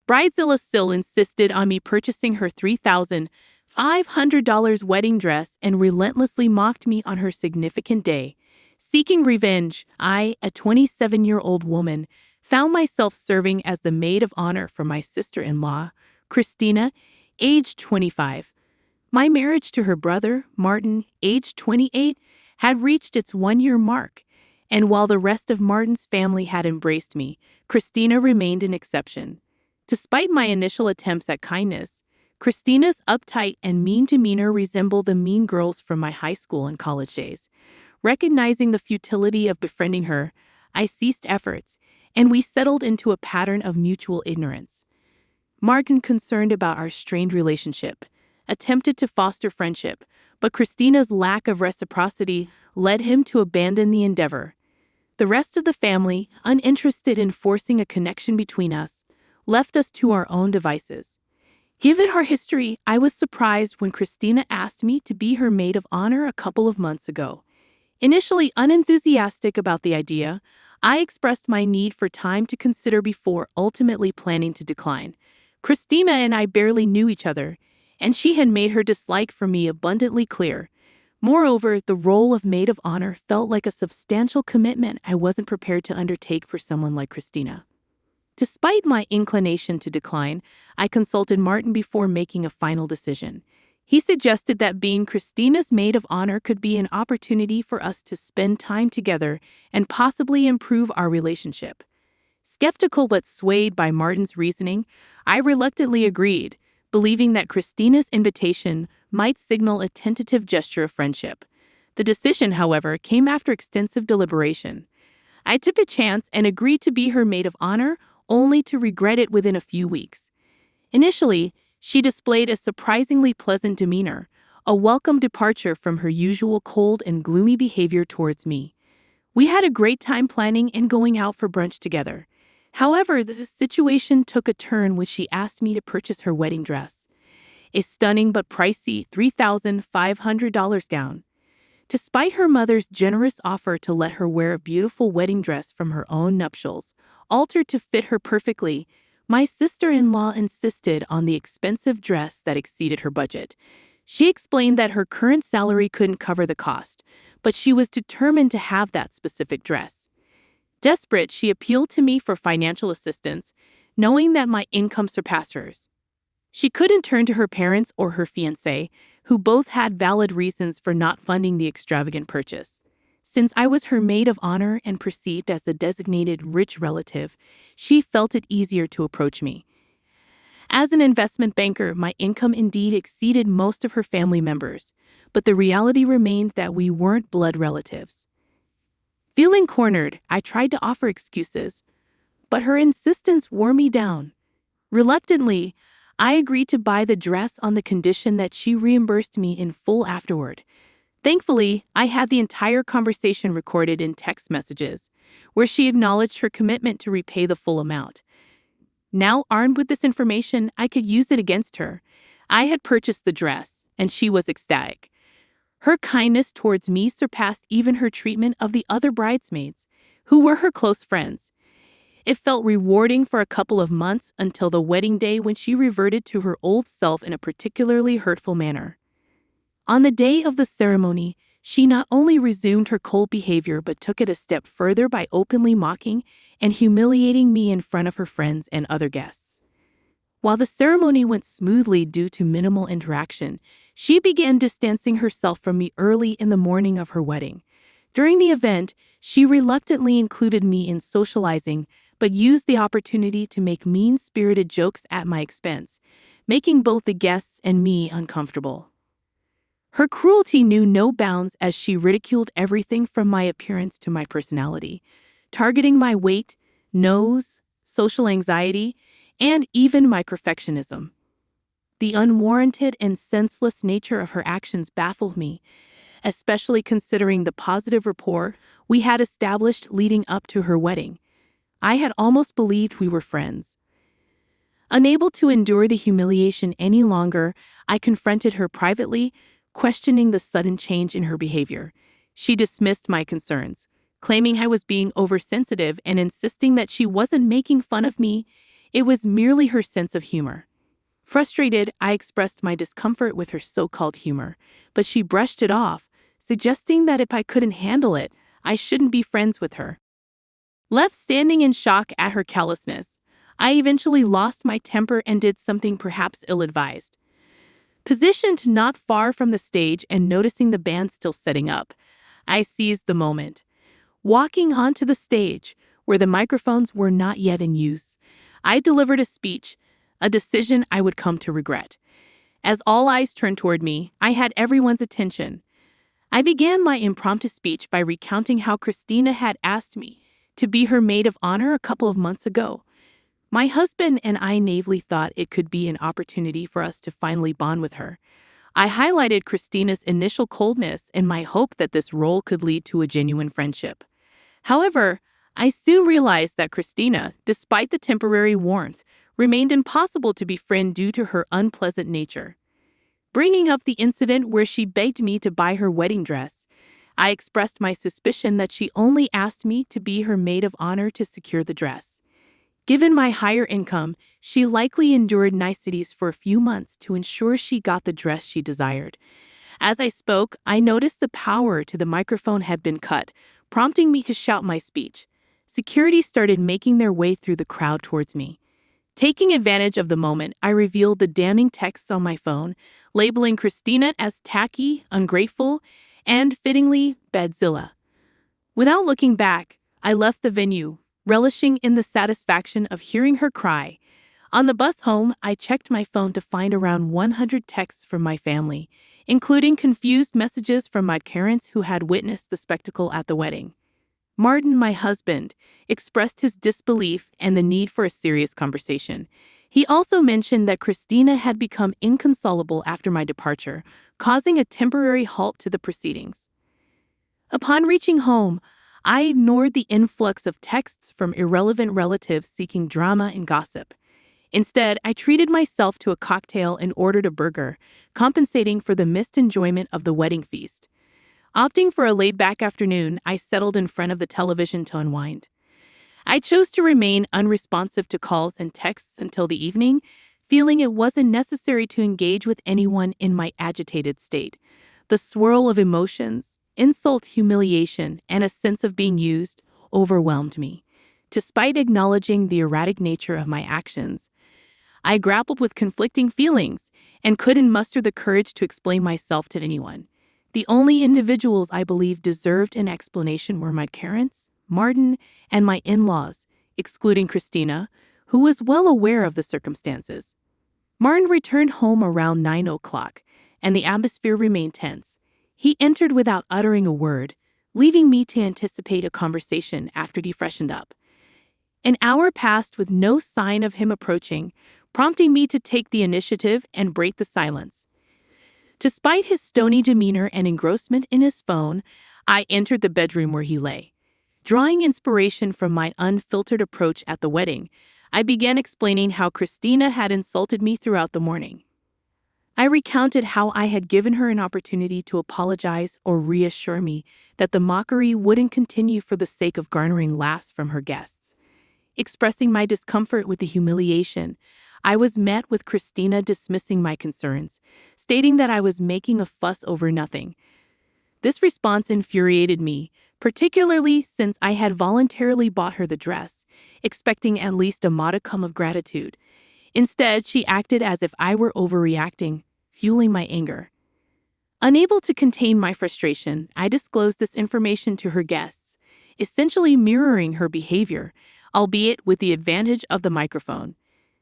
Bridezilla Sil insisted on me purchasing her $3,500 wedding dress and relentlessly mocked me on her significant day. Seeking revenge, I, a 27-year-old woman, found myself serving as the maid of honor for my sister-in-law, Christina, aged 25. My marriage to her brother, Martin, aged 28, had reached its one-year mark, and while the rest of Martin's family had embraced me, Christina remained an exception. Despite my initial attempts at kindness, Christina's uptight and mean demeanor resembled the mean girls from my high school and college days. Recognizing the futility of befriending her, I ceased efforts, and we settled into a pattern of mutual ignorance. Martin, concerned about our strained relationship, attempted to foster friendship, but Christina's lack of reciprocity led him to abandon the endeavor. The rest of the family, uninterested in forcing a connection between us, left us to our own devices. Given our history, I was surprised when Christina asked me to be her maid of honor a couple of months ago. Initially unenthusiastic about the idea, I expressed my need for time to consider before ultimately planning to decline. Christina and I barely knew each other, and she had made her dislike for me abundantly clear. Moreover, the role of maid of honor felt like a substantial commitment I wasn't prepared to undertake for someone like Christina. Despite my inclination to decline, I consulted Martin before making a final decision. He suggested that being Christina's maid of honor could be an opportunity for us to spend time together and possibly improve our relationship. Skeptical but swayed by Martin's reasoning, I reluctantly agreed, believing that Christina's invitation might signal a tentative gesture of friendship. The decision, however, came after extensive deliberation. I took a chance and agreed to be her maid of honor, only to regret it within a few weeks. Initially, she displayed a surprisingly pleasant demeanor, a welcome departure from her usual cold and gloomy behavior towards me. We had a great time planning and going out for brunch together. However, the situation took a turn when she asked me to purchase her wedding dress, a stunning but pricey $3,500 gown. Despite her mother's generous offer to let her wear a beautiful wedding dress from her own nuptials, altered to fit her perfectly, my sister-in-law insisted on the expensive dress that exceeded her budget. She explained that her current salary couldn't cover the cost, but she was determined to have that specific dress. Desperate, she appealed to me for financial assistance, knowing that my income surpassed hers. She couldn't turn to her parents or her fiancé, who both had valid reasons for not funding the extravagant purchase. Since I was her maid of honor and perceived as the designated rich relative, she felt it easier to approach me. As an investment banker, my income indeed exceeded most of her family members, but the reality remained that we weren't blood relatives. Feeling cornered, I tried to offer excuses, but her insistence wore me down. Reluctantly, I agreed to buy the dress on the condition that she reimbursed me in full afterward. Thankfully, I had the entire conversation recorded in text messages, where she acknowledged her commitment to repay the full amount. Now, armed with this information, I could use it against her. I had purchased the dress, and she was ecstatic. Her kindness towards me surpassed even her treatment of the other bridesmaids, who were her close friends. It felt rewarding for a couple of months until the wedding day when she reverted to her old self in a particularly hurtful manner. On the day of the ceremony, she not only resumed her cold behavior but took it a step further by openly mocking and humiliating me in front of her friends and other guests. While the ceremony went smoothly due to minimal interaction, she began distancing herself from me early in the morning of her wedding. During the event, she reluctantly included me in socializing, but used the opportunity to make mean-spirited jokes at my expense, making both the guests and me uncomfortable. Her cruelty knew no bounds as she ridiculed everything from my appearance to my personality, targeting my weight, nose, social anxiety, and even my perfectionism. The unwarranted and senseless nature of her actions baffled me, especially considering the positive rapport we had established leading up to her wedding. I had almost believed we were friends. Unable to endure the humiliation any longer, I confronted her privately, questioning the sudden change in her behavior. She dismissed my concerns, claiming I was being oversensitive and insisting that she wasn't making fun of me. It was merely her sense of humor. Frustrated, I expressed my discomfort with her so-called humor, but she brushed it off, suggesting that if I couldn't handle it, I shouldn't be friends with her. Left standing in shock at her callousness, I eventually lost my temper and did something perhaps ill-advised. Positioned not far from the stage and noticing the band still setting up, I seized the moment. Walking onto the stage, where the microphones were not yet in use, I delivered a speech, a decision I would come to regret. As all eyes turned toward me, I had everyone's attention. I began my impromptu speech by recounting how Christina had asked me to be her maid of honor a couple of months ago. My husband and I naively thought it could be an opportunity for us to finally bond with her. I highlighted Christina's initial coldness and my hope that this role could lead to a genuine friendship. However, I soon realized that Christina, despite the temporary warmth, remained impossible to befriend due to her unpleasant nature. Bringing up the incident where she begged me to buy her wedding dress, I expressed my suspicion that she only asked me to be her maid of honor to secure the dress. Given my higher income, she likely endured niceties for a few months to ensure she got the dress she desired. As I spoke, I noticed the power to the microphone had been cut, prompting me to shout my speech. Security started making their way through the crowd towards me. Taking advantage of the moment, I revealed the damning texts on my phone, labeling Christina as tacky, ungrateful, and, fittingly, Bridezilla. Without looking back, I left the venue, relishing in the satisfaction of hearing her cry. On the bus home, I checked my phone to find around 100 texts from my family, including confused messages from my parents who had witnessed the spectacle at the wedding. Martin, my husband, expressed his disbelief and the need for a serious conversation. He also mentioned that Christina had become inconsolable after my departure, causing a temporary halt to the proceedings. Upon reaching home, I ignored the influx of texts from irrelevant relatives seeking drama and gossip. Instead, I treated myself to a cocktail and ordered a burger, compensating for the missed enjoyment of the wedding feast. Opting for a laid-back afternoon, I settled in front of the television to unwind. I chose to remain unresponsive to calls and texts until the evening, feeling it wasn't necessary to engage with anyone in my agitated state. The swirl of emotions, insult, humiliation, and a sense of being used overwhelmed me. Despite acknowledging the erratic nature of my actions, I grappled with conflicting feelings and couldn't muster the courage to explain myself to anyone. The only individuals I believed deserved an explanation were my parents, Martin, and my in-laws, excluding Christina, who was well aware of the circumstances. Martin returned home around 9 o'clock, and the atmosphere remained tense. He entered without uttering a word, leaving me to anticipate a conversation after he freshened up. An hour passed with no sign of him approaching, prompting me to take the initiative and break the silence. Despite his stony demeanor and engrossment in his phone, I entered the bedroom where he lay. Drawing inspiration from my unfiltered approach at the wedding, I began explaining how Christina had insulted me throughout the morning. I recounted how I had given her an opportunity to apologize or reassure me that the mockery wouldn't continue for the sake of garnering laughs from her guests. Expressing my discomfort with the humiliation, I was met with Christina dismissing my concerns, stating that I was making a fuss over nothing. This response infuriated me, particularly since I had voluntarily bought her the dress, expecting at least a modicum of gratitude. Instead, she acted as if I were overreacting, fueling my anger. Unable to contain my frustration, I disclosed this information to her guests, essentially mirroring her behavior, albeit with the advantage of the microphone.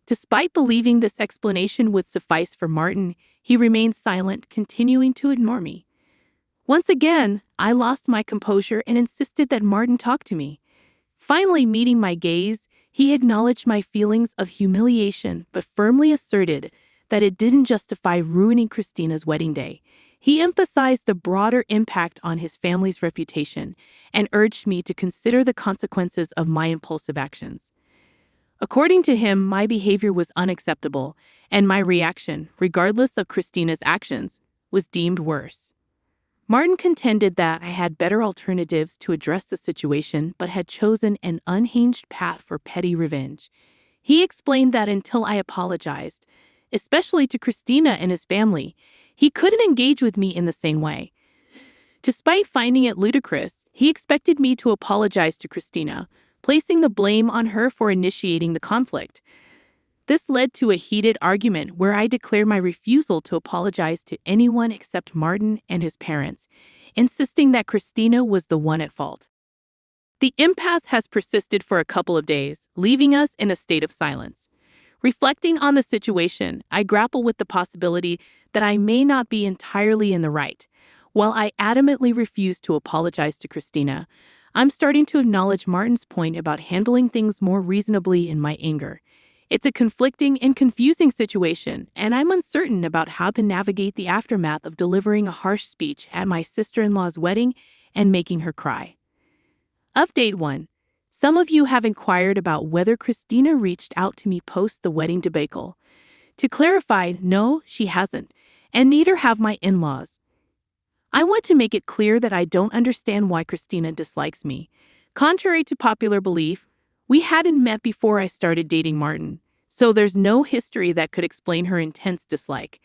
Despite believing this explanation would suffice for Martin, he remained silent, continuing to ignore me. Once again, I lost my composure and insisted that Martin talk to me. Finally meeting my gaze, he acknowledged my feelings of humiliation but firmly asserted that it didn't justify ruining Christina's wedding day. He emphasized the broader impact on his family's reputation and urged me to consider the consequences of my impulsive actions. According to him, my behavior was unacceptable, and my reaction, regardless of Christina's actions, was deemed worse. Martin contended that I had better alternatives to address the situation but had chosen an unhinged path for petty revenge. He explained that until I apologized, especially to Christina and his family, he couldn't engage with me in the same way. Despite finding it ludicrous, he expected me to apologize to Christina, placing the blame on her for initiating the conflict. This led to a heated argument where I declared my refusal to apologize to anyone except Martin and his parents, insisting that Christina was the one at fault. The impasse has persisted for a couple of days, leaving us in a state of silence. Reflecting on the situation, I grapple with the possibility that I may not be entirely in the right. While I adamantly refuse to apologize to Christina, I'm starting to acknowledge Martin's point about handling things more reasonably in my anger. It's a conflicting and confusing situation, and I'm uncertain about how to navigate the aftermath of delivering a harsh speech at my sister-in-law's wedding and making her cry. Update 1. Some of you have inquired about whether Christina reached out to me post the wedding debacle. To clarify, no, she hasn't, and neither have my in-laws. I want to make it clear that I don't understand why Christina dislikes me. Contrary to popular belief, we hadn't met before I started dating Martin, so there's no history that could explain her intense dislike.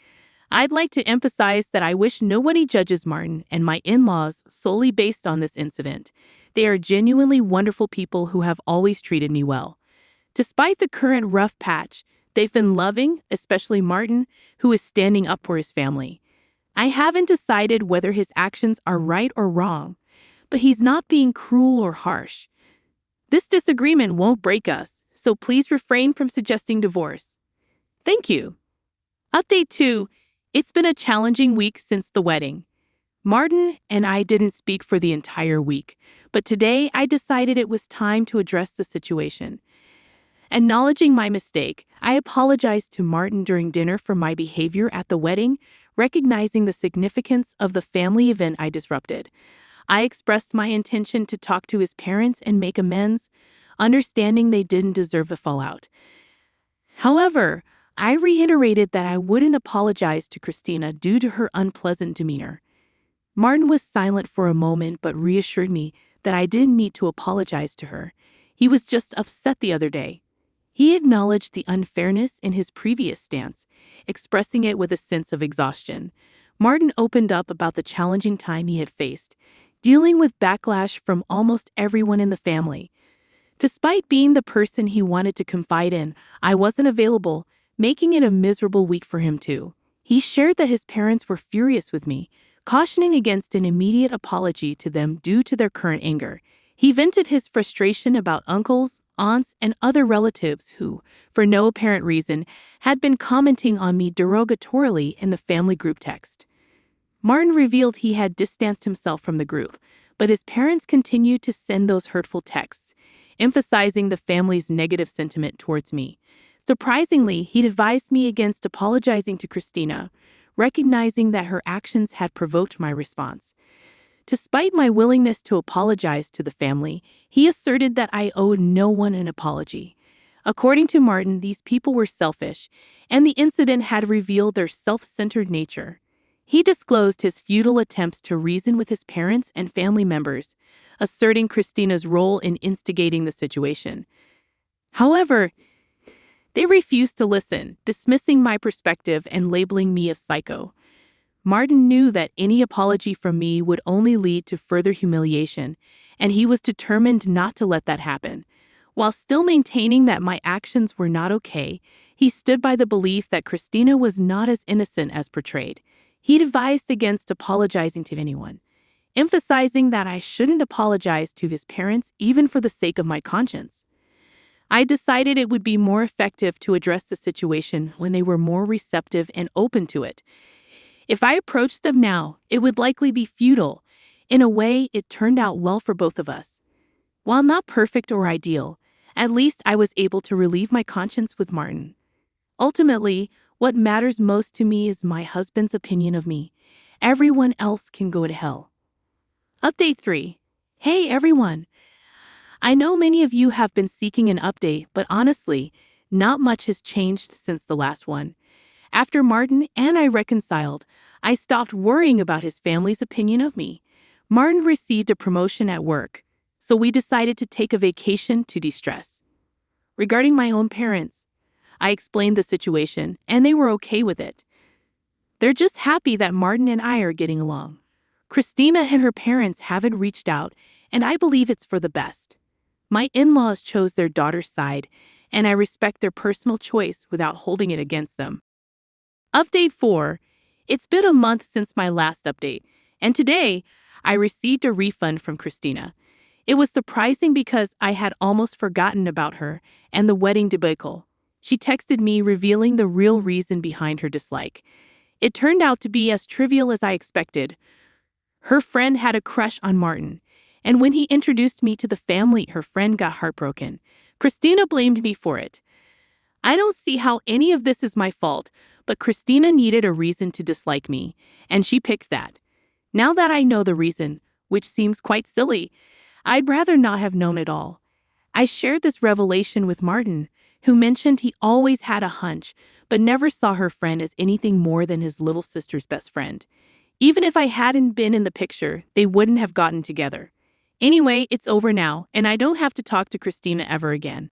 I'd like to emphasize that I wish nobody judges Martin and my in-laws solely based on this incident. They are genuinely wonderful people who have always treated me well. Despite the current rough patch, they've been loving, especially Martin, who is standing up for his family. I haven't decided whether his actions are right or wrong, but he's not being cruel or harsh. This disagreement won't break us, so please refrain from suggesting divorce. Thank you. Update 2. It's been a challenging week since the wedding. Martin and I didn't speak for the entire week, but today I decided it was time to address the situation. Acknowledging my mistake, I apologized to Martin during dinner for my behavior at the wedding, recognizing the significance of the family event I disrupted. I expressed my intention to talk to his parents and make amends, understanding they didn't deserve the fallout. However, I reiterated that I wouldn't apologize to Christina due to her unpleasant demeanor. Martin was silent for a moment but reassured me that I didn't need to apologize to her. He was just upset the other day. He acknowledged the unfairness in his previous stance, expressing it with a sense of exhaustion. Martin opened up about the challenging time he had faced, dealing with backlash from almost everyone in the family. Despite being the person he wanted to confide in, I wasn't available, making it a miserable week for him too. He shared that his parents were furious with me, cautioning against an immediate apology to them due to their current anger. He vented his frustration about uncles, aunts, and other relatives who, for no apparent reason, had been commenting on me derogatorily in the family group text. Martin revealed he had distanced himself from the group, but his parents continued to send those hurtful texts, emphasizing the family's negative sentiment towards me. Surprisingly, he'd advised me against apologizing to Christina, recognizing that her actions had provoked my response. Despite my willingness to apologize to the family, he asserted that I owed no one an apology. According to Martin, these people were selfish, and the incident had revealed their self-centered nature. He disclosed his futile attempts to reason with his parents and family members, asserting Christina's role in instigating the situation. However, they refused to listen, dismissing my perspective and labeling me a psycho. Martin knew that any apology from me would only lead to further humiliation, and he was determined not to let that happen. While still maintaining that my actions were not okay, he stood by the belief that Christina was not as innocent as portrayed. He'd advised against apologizing to anyone, emphasizing that I shouldn't apologize to his parents even for the sake of my conscience. I decided it would be more effective to address the situation when they were more receptive and open to it. If I approached them now, it would likely be futile. In a way, it turned out well for both of us. While not perfect or ideal, at least I was able to relieve my conscience with Martin. Ultimately, what matters most to me is my husband's opinion of me. Everyone else can go to hell. Update 3. Hey everyone! I know many of you have been seeking an update, but honestly, not much has changed since the last one. After Martin and I reconciled, I stopped worrying about his family's opinion of me. Martin received a promotion at work, so we decided to take a vacation to de-stress. regarding my own parents. I explained the situation, and they were okay with it. They're just happy that Martin and I are getting along. Christina and her parents haven't reached out, and I believe it's for the best. My in-laws chose their daughter's side, and I respect their personal choice without holding it against them. Update 4. It's been a month since my last update, and today I received a refund from Christina. It was surprising because I had almost forgotten about her and the wedding debacle. She texted me revealing the real reason behind her dislike. It turned out to be as trivial as I expected. Her friend had a crush on Martin, and when he introduced me to the family, her friend got heartbroken. Christina blamed me for it. I don't see how any of this is my fault, but Christina needed a reason to dislike me, and she picked that. Now that I know the reason, which seems quite silly, I'd rather not have known it all. I shared this revelation with Martin, who mentioned he always had a hunch, but never saw her friend as anything more than his little sister's best friend. Even if I hadn't been in the picture, they wouldn't have gotten together. Anyway, it's over now, and I don't have to talk to Christina ever again.